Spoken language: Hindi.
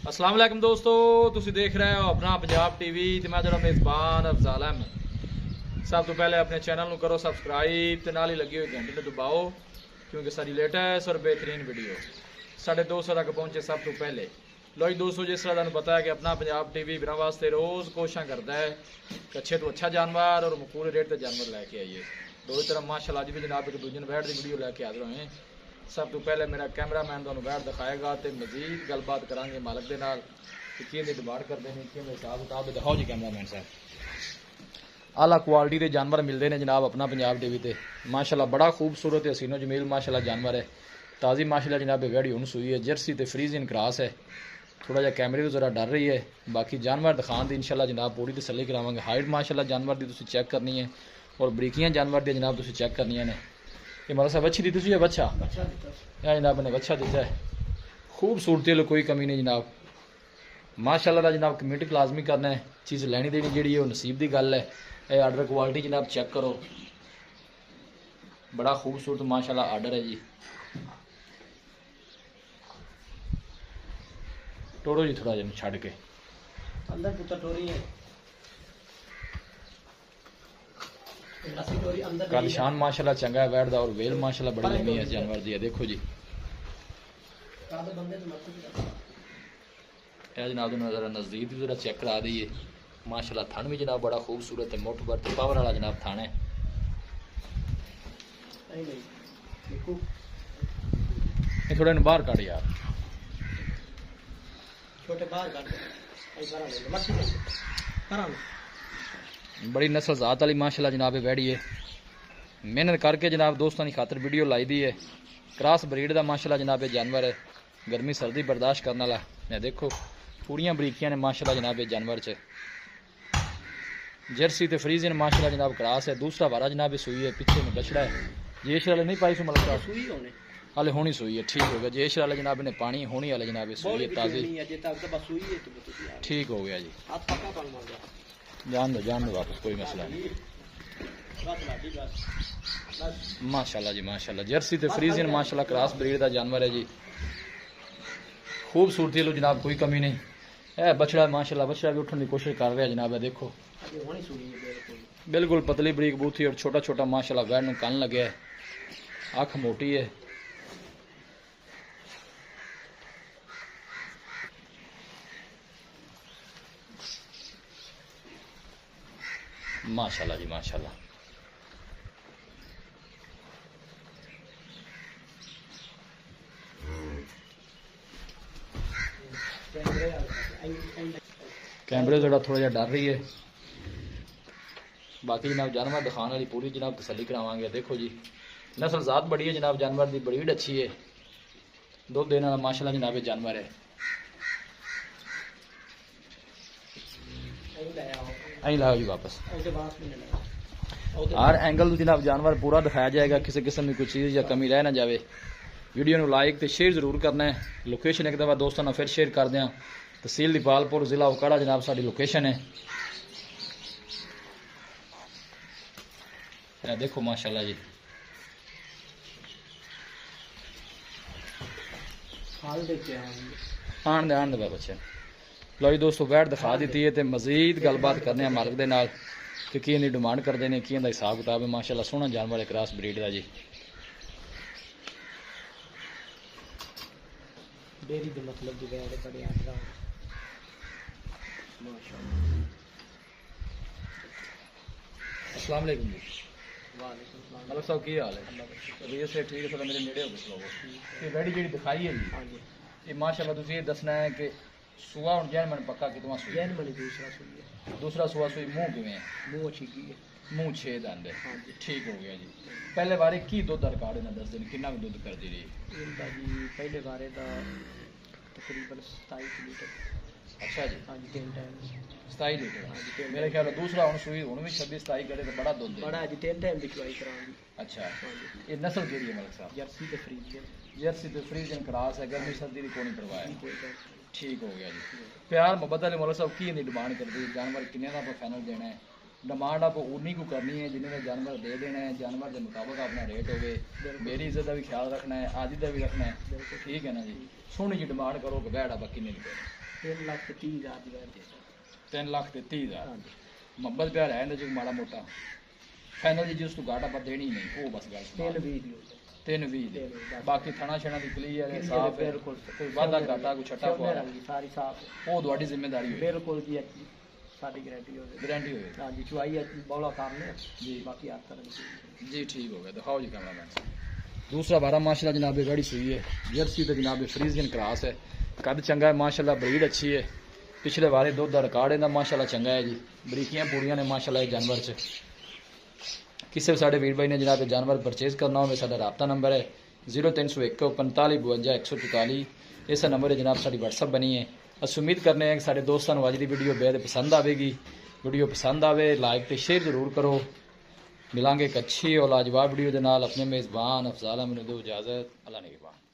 अस्सलाम वालेकुम दोस्तों, तुसी देख रहे हो अपना पंजाब टीवी ते मैं जरा मेज़बान अफजाल अहमद। सब तो पहले अपने चैनल को करो सब्सक्राइब ते नाल ही लगी हुई घंटी को दबाओ क्योंकि सारी लेटेस्ट और बेहतरीन वीडियो 250 तक पहुंचे सब तो पहले। लो जी दोस्तों, जिस तरह तुहानू पता है कि अपना पंजाब टीवी बिना वास्ते रोज़ कोशिश करता है कि अच्छे तो अच्छा जानवर और पूरे रेट से जानवर लैके आइए। दो तरह माशाल्लाह अज भी जनाब एक दूजे बैठ की वीडियो लैके हाजिर होए। सब तो पहले मेरा कैमरामैन तुहानू बैठ दिखाएगा तो मजीद गलबात करांगे मालक के नाल कि किहदी डिमांड करते हैं, किहदे हिसाब किताब दिखाओ जी कैमरामैन साहब। आला क्वालिटी के जानवर मिलते हैं जनाब अपना पंजाब टीवी ते। माशाल्लाह बड़ा खूबसूरत हसीनो जमील माशाल्लाह जानवर है। ताज़ी माशाल्लाह जनाब वेड़ी हुण सुई है, जर्सी ते फ्रीजियन क्रॉस है। थोड़ा जहा कैमरे तो जरा डर रही है, बाकी जानवर दिखाने की इंशाल्लाह जनाब पूरी तसल्ली करावांगे। हाइट माशाल्लाह जानवर की तुसीं चेक करनी है और बरीकियां जानवर दी जनाब तुसीं चेक करनियां ने। ये मतलब सब अच्छी दी तुसीं है बच्चा या जनाब ने बच्चा दिता है। खूबसूरती लो कोई कमी नहीं जनाब माशाल्लाह दा जनाब। कम्यूनिटी लाजमी करना है, चीज़ लैनी देनी जी है नसीब की गल है। ये आर्डर क्वालिटी जनाब चेक करो, बड़ा खूबसूरत माशाल्लाह आर्डर है जी। टोरो जी थोड़ा जहा छड़ के अंदर पुत्र टोरी है, का निशान माशाल्लाह चंगा है बैठ दा और वेल माशाल्लाह बड़ी लंबी है जानवर दी है। देखो जी जनाब जरा नज़दीक भी जरा चेक करा दी है। माशाल्लाह थन भी जनाब बड़ा खूबसूरत है, मुठ भर पावर वाला जनाब थान है। थोड़े बाहर काट यार, छोटे बाहर काट बड़ी नस्ल जात वाली माशाल्लाह जनाब बैठी है। मेहनत करके जनाब दोस्तों की खातर वीडियो लाई दी है। क्रॉस ब्रीड का माशाल्लाह जनाब जानवर है, गर्मी सर्दी बर्दाश्त करने वाला। मैं देखो पूरियां बरीकियां ने माशाल्लाह जनाब जानवर च। जर्सी ते फ्रीजियन माशाल्लाह जनाब क्रॉस है। दूसरा वारा जनाब सुई है, पीछे में बछड़ा है। जेश वाले नहीं पाई सो मतलब सुई होने हाले होनी सुई है, ठीक हो गया। जेश वाले जनाब ने पानी होनी वाले जनाब सुई है ताज़ी, ठीक हो गया जी। जान दो वापस, कोई मसला नहीं। माशाल्लाह जी माशाल्लाह, जर्सी ते फ्रीजियन माशाल्लाह क्रॉस ब्रीड का जानवर है जी। खूबसूरती लो जनाब कोई कमी नहीं है। बछड़ा माशाल्लाह बछड़ा भी उठने की कोशिश कर रहा है जनाब है। देखो बिल्कुल पतली बरीक बूथी और छोटा छोटा माशाल्लाह वैन नूं कन लगे है, अख मोटी है। माशाल्लाह जी माशाल्लाह। कैमरे थोड़ा जहा डर रही है, बाकी जनाब जानवर दिखाने वाली पूरी जनाब तसल्ली करावांगे। देखो जी नस्ल जात बड़ी है जनाब जानवर की, ब्रीड अच्छी है, दुध देने वाला माशाल्लाह जनाब जानवर है। अं लाओ जी वापस, हर एंगल जनाब जानवर पूरा दिखाया जाएगा, किसी किस्म की कोई चीज़ या कमी रह ना जाए। वीडियो में लाइक तो शेयर जरूर करना है। लोकेशन एक दफ़ा दोस्तों ने फिर शेयर कर दें। तहसील दीपालपुर जिला उकाड़ा जनाब साड़ी लोकेशन है। देखो माशाल्लाह जी आन दे बच्चे। लो जी दोस्तों बैठ दिखा दी है तो मजीद गलबात करने हैं मालिक के नाल कि की डिमांड करते हैं, की हिसाब किताब है। माशाल्लाह सोहना जानवर है क्रॉस ब्रीड का जी। डेरी दे मतलब दी गैर बड़े आंदा माशाल्लाह। अस्सलाम वालेकुम जी। वालेकुम सलाम। मतलब साहब की हाल है? तबीयत से ठीक है, थोड़ा मेरे नेड़े हो गए लोगो। ये बैठी जी दिखाई है जी, हां जी ये माशाल्लाह तुझे ये दसना है कि सुआ और जैन मन पक्का कितना सुई जैन मनी दूसरा सुई है। दूसरा सुआ सुई मुंह किवें है? मुंह छिकी है, मुंह 6 दंद है। हां जी ठीक हो गया जी। पहले बारे की दुध दा रिकॉर्ड ना दस दिन कितना दुध कर दी रही? इनका जी पहले बारे दा तकरीबन 27 लीटर। अच्छा जी, हां जी 3 टाइम 27 लीटर। मेरे ख्याल दूसरा हूँ सुई हूँ भी 26-27 करे तो बड़ा दुध बड़ा जी 3 टाइम की चुवाई करांगी। अच्छा ये नस्ल केड़ी है मलिक साहब? जर्सी ते फ्रीजियन। जर्सी तो फ्रीजियन क्रॉस है, गर्मी सर्दी की कोई परवाह है। कोई गल ठीक हो गया जी। प्यार मोहब्बत वाले मौला साहब की डिमांड करती है? जानवर किन्ने का फाइनल देना है? डिमांड आप उन्नी को करनी है जिन्हें जानवर दे देना है, जानवर के मुताबिक अपना रेट हो। मेरी इज्जत का भी ख्याल रखना है, आदि का भी रखना है। ठीक है ना जी। सोहनी जी डिमांड करो कि बैठ आप किन्ने रुपए 3 ਲੱਖ ਤੇ 30,000 ਦੀ ਵੈਸੇ 3 ਲੱਖ ਤੇ 30,000 ਹਾਂਜੀ ਮੁਹੱਬਤ ਪਿਆਰ ਹੈ ਇਹਦੇ ਚ ਮਾੜਾ ਮੋਟਾ ਫਾਈਨਲ ਜੀ ਜਿਸ ਤੋਂ ਘਾਟ ਆਪਾਂ ਦੇਣੀ ਨਹੀਂ ਉਹ ਬਸ ਗੱਲ ਸੁਣਾ 320 ਦੀ ਹੋ ਜਾਏ 320 ਦੀ ਬਸ। ਬਾਕੀ ਥਣਾ ਛਣਾ ਦੀ ਕਲੀਅਰ ਹੈ Clear ਸਾਫ ਹੈ ਬਿਲਕੁਲ ਕੋਈ ਵਾਧਾ ਘਾਟਾ ਕੋਈ ਛੱਟਾ ਸੋਨੇ ਪਵਾ ਰੰਗੀ ਸਾਰੀ ਸਾਫ ਉਹ ਤੁਹਾਡੀ ਜ਼ਿੰਮੇਵਾਰੀ ਹੋਵੇ ਬਿਲਕੁਲ ਜੀ ਸਾਡੀ ਗਾਰੰਟੀ ਹੋਵੇ ਗਾਰੰਟੀ ਹੋਵੇ ਹਾਂਜੀ ਚੁਆਈ ਬੌਲਾ ਕਰਨੇ ਜੀ। ਬਾਕੀ ਹਰ तरह की जी ठीक हो गया दिखाओ जी कैमरा दूसरा बारह माशाल्लाह जनाब गाड़ी सुई है जर्सी तो जनाब फ्रीजियन क्रॉस है कद चंगा है माशाल्लाह ब्रीड अच्छी है पिछले बारे दुध का रिकॉर्ड इहदा माशाल्लाह चंगा है जी बरीकियां पूरियां ने माशाल्लाह इस जानवर च किसी भी साडे वीर भाई ने जनाब जानवर परचेज करना हो साडा राबता नंबर है 0301 45 52 144 इस नंबर है जनाब साडी WhatsApp बनी है अस उम्मीद करने हैं कि साडे दोस्तों को अज की वीडियो बेहद पसंद आएगी वीडियो पसंद आवे लाइक तो शेयर जरूर करो मिलांगे एक अच्छी और लाजवाब वीडियो के नाल अपने मेज़बान अफजाल अहमद दो इजाज़त अल्लाह ने